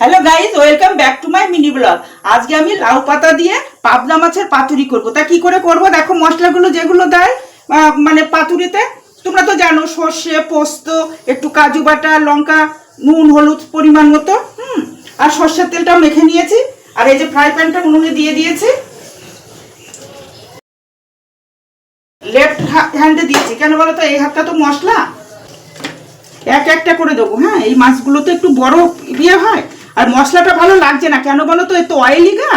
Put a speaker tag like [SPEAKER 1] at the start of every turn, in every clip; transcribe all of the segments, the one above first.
[SPEAKER 1] Hello guys, welcome back to my mini blog. আজকে আমি লাউ পাতা দিয়ে পাবদা মাছের পাতুরি করব। তা কি করে করব দেখো, মশলাগুলো যেগুলো দেয় মানে পাতুরিতে তোমরা তো জানো, সর্ষে, পোস্ত, একটু কাজু বাটা, লঙ্কা, নুন, হলুদ পরিমাণ মতো, আর সর্ষের তেলটাও মেখে নিয়েছি। আর এই যে ফ্রাই প্যানটা উনুনে দিয়ে দিয়েছি, লেফট হ্যান্ডে দিয়েছি। কেন বলো তো, এই হাতটা তো মশলা এক একটা করে দেবো। হ্যাঁ, এই মাছগুলো তো একটু বড় ইয়ে হয়, আর মশলাটা ভালো লাগছে না। কেন বলো তো, এত অয়েলি গা।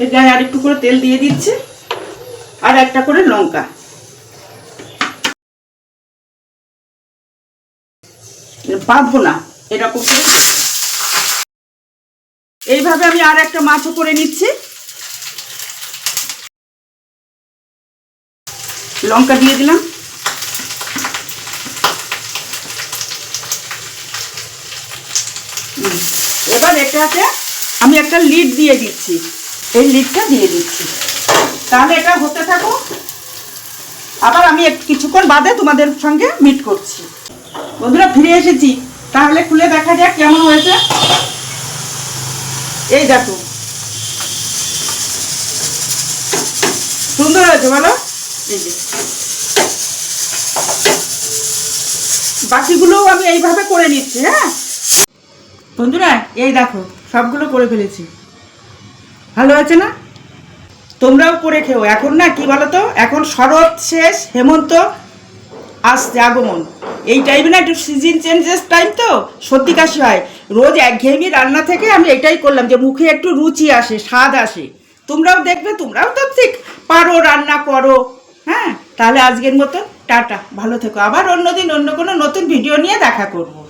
[SPEAKER 1] এর গায়ে আর একটু করে তেল দিয়ে দিচ্ছি, আর একটা করে লঙ্কা। বাঁধবো না, এরকম করে এইভাবে আমি আর একটা মাছও করে নিচ্ছি। লঙ্কা দিয়ে দিলাম, এবার এটাকে আমি একটা লিড দিয়ে দিচ্ছি। এই লিডটা দিয়ে দিচ্ছি, তাহলে এটা হতে থাকো। আবার আমি কিছুক্ষণ বাদে তোমাদের সঙ্গে মিট করছি। বন্ধুরা, ফিরে এসেছি। তাহলে খুলে দেখা যাক কেমন হয়েছে। এই দেখো, সুন্দর হয়েছে বলো। এই যে বাকিগুলোও আমি এইভাবে করে নিচ্ছি। হ্যাঁ বন্ধুরা, এই দেখো সবগুলো করে ফেলেছি। ভালো হয়েছে না? তোমরাও করে খেও। এখন না, কি বলো তো, এখন শরৎ শেষ, হেমন্ত আসছে, আগমন। এই টাইমে না একটু সিজন চেঞ্জেস টাইম, তো সর্দি কাশি হয়। রোজ একঘেয়েমি রান্না থেকে আমি এটাই করলাম, যে মুখে একটু রুচি আসে, স্বাদ আসে। তোমরাও দেখবে, তোমরাও তো ঠিক পারো, রান্না করো। হ্যাঁ, তাহলে আজকের মতো টাটা, ভালো থেকো। আবার অন্যদিন অন্য কোনো নতুন ভিডিও নিয়ে দেখা করবো।